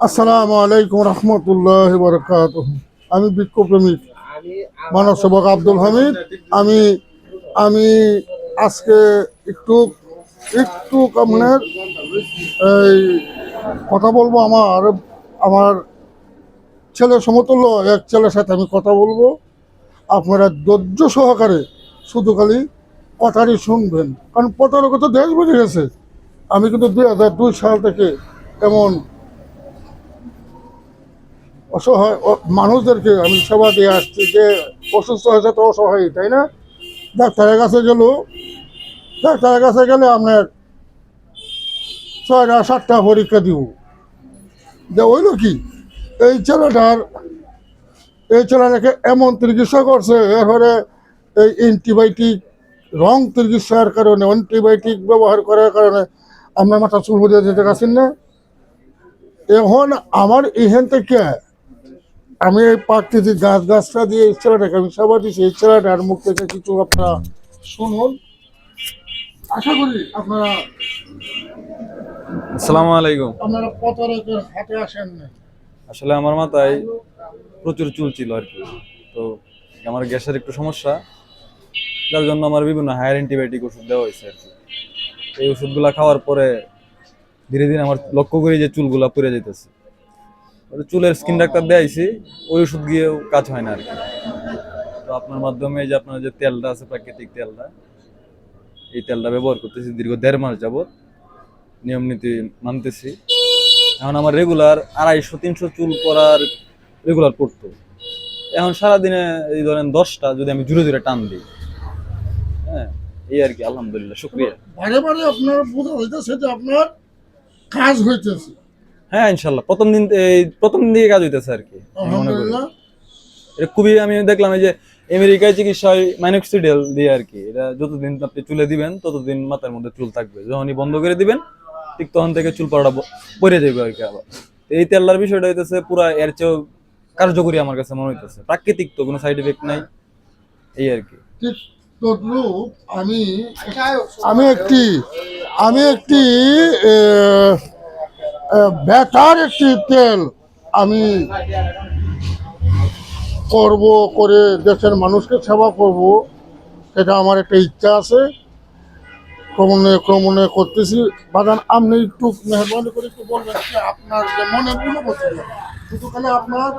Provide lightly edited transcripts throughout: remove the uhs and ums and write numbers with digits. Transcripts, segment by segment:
আসসালামু আলাইকুম রহমতুল্লাহ বরকাতুহ। আমি বৃক্ষপ্রেমিক মানব সেবক আব্দুল হামিদ। আমি আমি আজকে একটু একটু আপনার এই কথা বলবো। আমার আমার ছেলে সমতুল্য এক ছেলের সাথে আমি কথা বলবো। আপনারা ধৈর্য সহকারে শুধু খালি কথাটি শুনবেন, কারণ প্রতারক তো দেশ বেড়ে গেছে। আমি কিন্তু 2002 সাল থেকে এমন অসহায় মানুষদেরকে আমি সেবা দিয়ে আসছি, যে অসুস্থ হয়েছে তো অসহায়, তাই না? ডাক্তারের কাছে গেল, ডাক্তারের কাছে গেলে আপনার 6টা 7টা পরীক্ষা দিব, যে হইল কি এই ছেলেটার এই ছেলেটাকে এমন চিকিৎসা করছে। এরপরে এই অ্যান্টিবায়োটিক রং চিকিৎসার কারণে, অ্যান্টিবায়োটিক ব্যবহার করার কারণে আপনার মাথা চুল বেরিয়ে যেতে গেছেন না। এখন আমার এখান থেকে আমি এই প্রাকৃতিক গাছটা দিয়ে এই ছেলেটাকে আমি সেবা দিচ্ছি। এই ছেলেটার মুখ থেকে কিছু আপনারা শুনুন, আশা করি আপনারা আসসালামু আলাইকুম। আপনারা প্রতারকের হাতে আসেন না। আসলে আমার মাথায় প্রচুর চুল ছিল আর কি। তো আমার গ্যাসের একটু সমস্যা, যার জন্য আমার বিভিন্ন হায়ার অ্যান্টিবায়োটিক ওষুধ দেওয়া হয়েছে আর কি। এই ওষুধগুলা খাওয়ার পরে ধীরে ধীরে আমার লক্ষ্য করি যে চুলগুলা পুড়ে যেতেছে। চুলের স্কিন ডাক্তার দেয়াইছি, ওই ওষুধ গিয়েও কাজ হয় না আর কি। তো আপনার মাধ্যমে এই যে আপনার যে তেলটা আছে, প্রাকৃতিক তেলটা, এই তেলটা ব্যবহার করতেছি দীর্ঘ 1.5 মাস যাবত, নিয়ম নীতি মানতেছি। এখন আমার রেগুলার 250-300 চুল পড়ার রেগুলার পড়তো। এখন সারাদিনে এই ধরেন 10টা যদি আমি জুড়ে জুড়ে টান দিই, হ্যাঁ, এই আর কি। আলহামদুলিল্লাহ, শুক্রিয়া। বারে বারে আপনার বোঝা হইতেছে যে আপনার কাজ হইতেছে। হ্যাঁ, ইনশাল্লাহ প্রথম দিন থেকে কাজ হইতেছে আর কি। আমি মনে করি আলহামদুলিল্লাহ। এটা খুবই, আমি দেখলাম এই যে আমেরিকায় চিকিৎসা হয় মাইনোক্সিডিল দিয়ে আর কি। এটা যতদিন আপনি চুলে দিবেন ততদিন মাথার মধ্যে চুল থাকবে, যখনই বন্ধ করে দিবেন ঠিক তখন থেকে চুল পড়াটা পড়ে যাবে আর কি। আবার এই তেলার বিষয়টা হইতেছে পুরা এর চেয়েও কার্যকরী আমার কাছে মনে হইতেছে। প্রাকৃতিক, তো কোনো সাইড এফেক্ট নাই, এই আর কি। ঠিক তদ্রূপ আমি আমি একটি আমি একটি বেটার একটি তেল আমি করব, করে দেশের মানুষকে সেবা করব, সেটা আমার একটা ইচ্ছা আছে। ক্রমণে ক্রমণে করতেছি। বাগান আপনি একটু মেহরবানি করে একটু বলবেন যে আপনার যে মনের অনুভূতিটা, শুধু খালি আপনার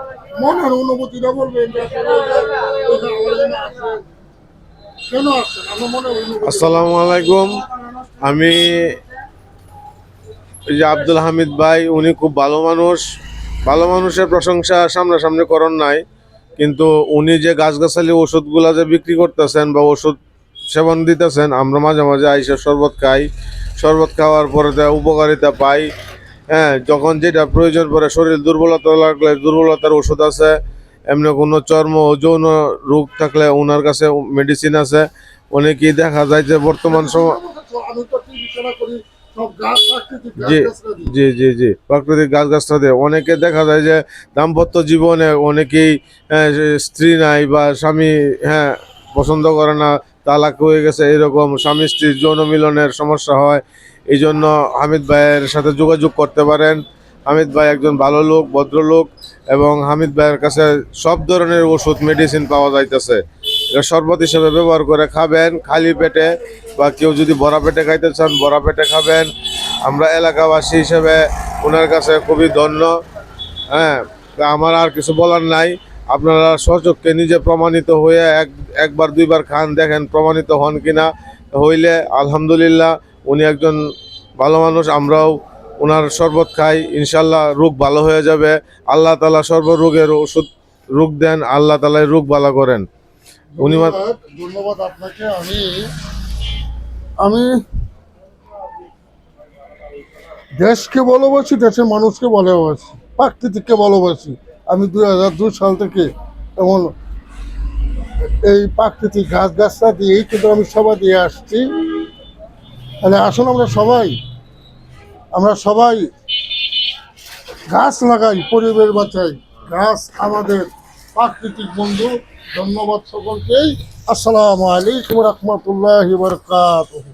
মনের অনুভূতিটা বলবেন যে আসলে এখানে আসেন, কেন আসছেন, আমার মনের অনুভূতি। আসসালামু আলাইকুম। আমি এই যে আব্দুল হামিদ ভাই, উনি খুব ভালো মানুষ। ভালো মানুষের প্রশংসা সামনাসামনি করণ নাই, কিন্তু উনি যে গাছগাছালি ওষুধগুলা যে বিক্রি করতেছেন বা ওষুধ সেবন দিতেছেন, আমরা মাঝে মাঝে আইসা শরবত খাই। শরবত খাওয়ার পরে উপকারিতা পাই। হ্যাঁ, যখন যেটা প্রয়োজন পড়ে, শরীর দুর্বলতা লাগলে দুর্বলতার ওষুধ আছে, এমনি কোনো চর্ম ও যৌন রোগ থাকলে ওনার কাছে মেডিসিন আছে। অনেকেই দেখা যায় যে বর্তমান সময় আমি তো কি বিছানা করি, সব গাছ প্রাকৃতিক জি গাছগাছরা দিই। জি জি জি প্রাকৃতিক গাছগাছরা দিয়ে অনেকে দেখা যায় যে দাম্পত্য জীবনে অনেকেই স্ত্রী নাই বা স্বামী, হ্যাঁ, পছন্দ করে না, তালাক হয়ে গেছে, এরকম স্বামী স্ত্রীর যৌন মিলনের সমস্যা হয়। এই জন্য হামিদ ভাইয়ের সাথে যোগাযোগ করতে পারেন। হামিদ ভাই একজন ভালো লোক, ভদ্রলোক, এবং হামিদ ভাইয়ের কাছে সব ধরনের ওষুধ মেডিসিন পাওয়া যাইতেছে। এটা শরবত হিসেবে ব্যবহার করে খাবেন খালি পেটে, বা কেউ যদি ভরা পেটে খাইতে চান ভরা পেটে খাবেন। আমরা এলাকাবাসী হিসেবে ওনার কাছে খুবই ধন্য। হ্যাঁ, তা আমার আর কিছু বলার নাই। আপনারা স্বচক্ষে নিজে প্রমাণিত হয়ে একবার দুইবার খান, দেখেন প্রমাণিত হন কিনা। হইলে আলহামদুলিল্লাহ, উনি একজন ভালো মানুষ। আমরাও ওনার শরবত খাই, ইনশাল্লাহ রোগ ভালো হয়ে যাবে। আল্লাহ তাআলা সর্বরোগের ওষুধ রোগ দেন, আল্লাহ তাআলাই রোগ ভালো করেন। উনি ধন্যবাদ, ধন্যবাদ আপনাকে। আমি আমি দেশকে ভালোবাসি, দেশের মানুষকে ভালোবাসি, প্রাকৃতিককে ভালোবাসি। আমি 2002 সাল থেকে এমন এই প্রাকৃতিক গাছগাছরা দিয়েই কিন্তু আমি সেবা দিয়ে আসছি। তাহলে আসুন আমরা সবাই গাছ লাগাই, পরিবেশ বাঁচাই। গাছ আমাদের প্রাকৃতিক বন্ধু। ধন্যবাদ সকলকেই। আসসালামু আলাইকুম রহমতুল্লাহি ওয়া বারাকাতুহু।